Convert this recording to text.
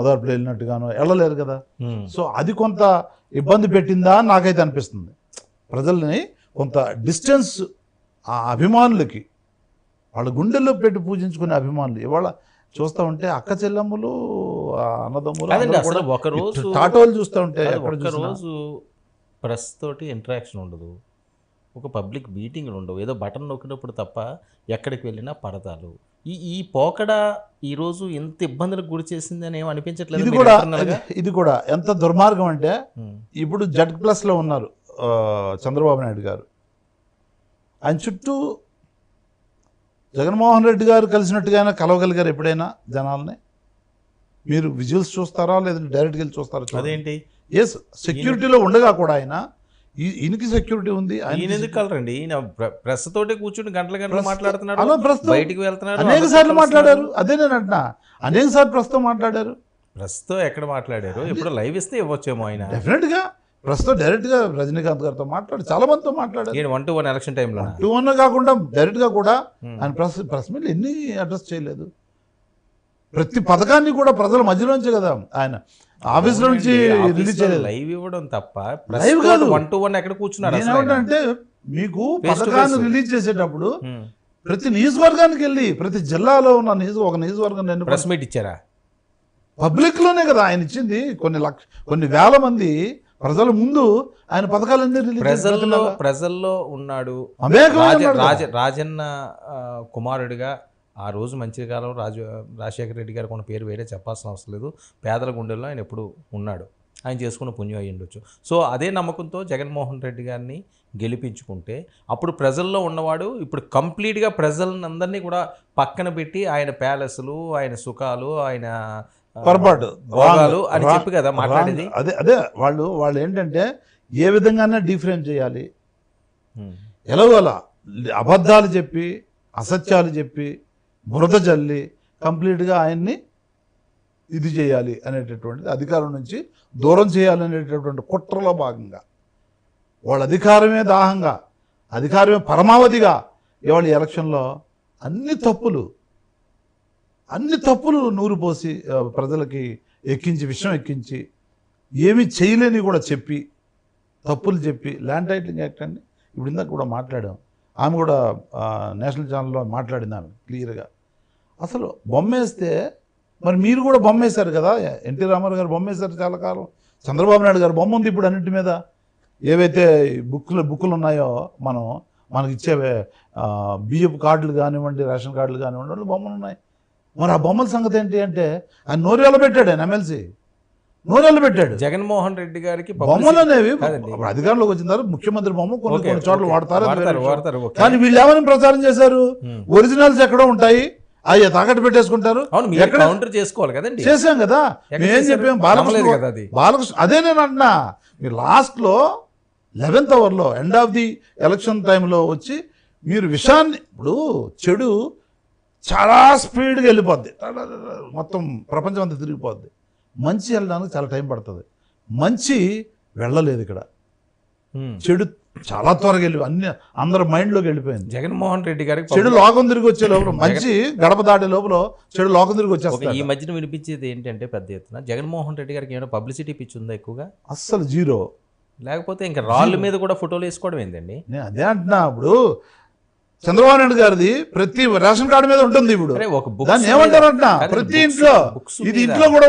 ఓదార్పులు వెళ్ళినట్టుగానో వెళ్ళలేరు కదా. సో అది కొంత ఇబ్బంది పెట్టిందా అని నాకైతే అనిపిస్తుంది. ప్రజల్ని కొంత డిస్టెన్స్ ఆ అభిమానులకి వాళ్ళ గుండెల్లో పెట్టి పూజించుకునే అభిమానులు ఇవాళ చూస్తూ ఉంటే అక్క చెల్లెమ్మలు అన్నదమ్ములు టాటోలు చూస్తూ ఉంటే రోజు ప్రెస్ తోటి ఇంటరాక్షన్ ఉండదు, ఒక పబ్లిక్ మీటింగ్లు ఉండవు, ఏదో బటన్ నొక్కినప్పుడు తప్ప ఎక్కడికి వెళ్ళినా పడతాలు. ఈ పోకడ ఈరోజు ఎంత ఇబ్బందులకు గురి చేసింది అని ఏమి అనిపించట్లేదు. ఇది కూడా ఎంత దుర్మార్గం అంటే ఇప్పుడు Z+లో ఉన్నారు చంద్రబాబు నాయుడు గారు, ఆయన చుట్టూ జగన్మోహన్ రెడ్డి గారు కలిసినట్టుగా కలవగలిగారు ఎప్పుడైనా జనాల్ని? మీరు విజువల్స్ చూస్తారా లేదంటే డైరెక్ట్గా వెళ్ళి చూస్తారా? అదేంటి ఎస్ సెక్యూరిటీలో ఉండగా కూడా ఆయన ఈయనకి సెక్యూరిటీ ఉంది. ఆయన ఎందుకు కలరండి? ఈయన ప్రెస్ తోటే కూర్చుని గంటలు మాట్లాడుతున్నాడు, బయటికి వెళ్తున్నాడు, అనేక సార్లు మాట్లాడారు. అదే నేను అంటున్నా, అనేక సార్లు ప్రస్తుతం మాట్లాడారు. ప్రస్తుతం ఎక్కడ మాట్లాడారు? ఇప్పుడు లైవ్ ఇస్తే ఇవ్వచ్చేమో ఆయన. డెఫినెట్గా ప్రస్తుతం డైరెక్ట్గా రజనీకాంత్ గారితో మాట్లాడి చాలా మందితో మాట్లాడారు. 1-to-1 ఎలక్షన్ టైంలో 2-1 కాకుండా డైరెక్ట్గా కూడా ఆయన ప్రెస్ మీట్ ఎన్ని అడ్రస్ చేయలేదు. ప్రతి పథకాన్ని కూడా ప్రజల మధ్యలోంచే కదా ఆయన ఆఫీస్ నుంచి రిలీజ్ చేయలేదు. లైవ్ ఇవ్వడం తప్ప లైవ్ కాదు, 1-to-1 ఎక్కడ కూర్చున్నారు? ఏమంటే మీకు పథకాన్ని రిలీజ్ చేసేటప్పుడు ప్రతి నియోజకవర్గానికి వెళ్ళి ప్రతి జిల్లాలో ఉన్న ఒక నియోజకవర్గం ప్రెస్ మీట్ ఇచ్చారా? పబ్లిక్ లోనే కదా ఆయన ఇచ్చింది. కొన్ని వేల మంది ప్రజల ముందు ఆయన పథకాలన్నీ రిలీజ్. ప్రజల్లో ఉన్నాడు. రాజన్న కుమారుడిగా ఆ రోజు మంచి కాలం రాజశేఖర రెడ్డి గారికి ఉన్న పేరు వేరే చెప్పాల్సిన అవసరం లేదు. పేదల గుండెల్లో ఆయన ఎప్పుడు ఉన్నాడు, ఆయన చేసుకున్న పుణ్యం అయ్యి ఉండొచ్చు. సో అదే నమ్మకంతో జగన్మోహన్ రెడ్డి గారిని గెలిపించుకుంటే అప్పుడు ప్రజల్లో ఉన్నవాడు ఇప్పుడు కంప్లీట్గా ప్రజలను అందరినీ కూడా పక్కన పెట్టి ఆయన ప్యాలెస్లు, ఆయన సుఖాలు, ఆయన పొరపాటు భోగాలు అని చెప్పి కదా మాట్లాడేది. అదే వాళ్ళు ఏంటంటే ఏ విధంగానే డిఫ్రేమ్ చేయాలి, ఎలాగోలా అబద్ధాలు చెప్పి అసత్యాలు చెప్పి బురద జల్లి కంప్లీట్గా ఆయన్ని ఇది చేయాలి అనేటటువంటిది, అధికారం నుంచి దూరం చేయాలనేటటువంటి కుట్రలో భాగంగా వాళ్ళ అధికారమే దాహంగా, అధికారమే పరమావధిగా ఇవాళ ఎలక్షన్లో అన్ని తప్పులు నూరు పోసి ప్రజలకి విషయం ఎక్కించి ఏమీ చేయలేని కూడా చెప్పి తప్పులు చెప్పి ల్యాండ్ టైటిలింగ్ యాక్ట్ అండి ఇప్పుడు ఇందాక కూడా మాట్లాడాం, ఆమె కూడా నేషనల్ ఛానల్లో మాట్లాడింది ఆమె క్లియర్గా. అసలు బొమ్మేస్తే మరి మీరు కూడా బొమ్మేశారు కదా, ఎన్టీ రామారావు గారు బొమ్మేశారు చాలా కాలం, చంద్రబాబు నాయుడు గారు బొమ్మ ఉంది ఇప్పుడు అన్నింటి మీద. ఏవైతే బుక్కులు ఉన్నాయో మనకి ఇచ్చే బియ్యపు కార్డులు కానివ్వండి, రేషన్ కార్డులు కానివ్వండి, బొమ్మలు ఉన్నాయి. మరి ఆ బొమ్మల సంగతి ఏంటి అంటే ఆయన నోరేళ్ళు పెట్టాడు, ఆయన ఎమ్మెల్సీ నోరేళ్ళు పెట్టాడు. జగన్మోహన్ రెడ్డి గారికి బొమ్మలు అనేవి అధికారంలోకి వచ్చిన తర్వాత ముఖ్యమంత్రి బొమ్మ కొన్ని చోట్ల వాడతారు, కానీ వీళ్ళు ఏమని ప్రచారం చేశారు? ఒరిజినల్స్ ఎక్కడో ఉంటాయి, అయ్యా తాకట్టు పెట్టేసుకుంటారు. చేసుకోవాలి కదండి, చేసాం కదా. మేమేం చెప్పాం? బాలకృష్ణ అదే నేను అంటున్నా, మీరు లాస్ట్లో 11th అవర్లో ఎండ్ ఆఫ్ ది ఎలక్షన్ టైంలో వచ్చి మీరు విషయాన్ని, ఇప్పుడు చెడు చాలా స్పీడ్గా వెళ్ళిపోద్ది, మొత్తం ప్రపంచం అంతా తిరిగిపోద్ది. మంచి వెళ్ళడానికి చాలా టైం పడుతుంది. మంచి వెళ్ళలేదు ఇక్కడ, చెడు చాలా త్వరగా అందరి మైండ్లోకి వెళ్ళిపోయింది. జగన్మోహన్ రెడ్డి గారికి చెడు లోకం తిరిగి వచ్చే లోపల, మంచి గడప దాటే లోపల చెడు లోకం తిరిగి వచ్చేస్తుంది. ఈ మధ్యన వినిపించేది ఏంటంటే పెద్ద ఎత్తున జగన్మోహన్ రెడ్డి గారికి ఏమైనా పబ్లిసిటీ పిచ్చి ఉందా ఎక్కువగా? అస్సలు జీరో. లేకపోతే ఇంకా రాళ్ళ మీద కూడా ఫోటోలు వేసుకోవడం ఏంటండి? నేను అదే అంటున్నా. ఇప్పుడు చంద్రబాబు నాయుడు గారిది ప్రతి రేషన్ కార్డు మీద ఉంటుంది. ఇప్పుడు దాన్ని ఏమంటారు అంటున్నా, ప్రతి ఇంట్లో ఇది ఇంట్లో కూడా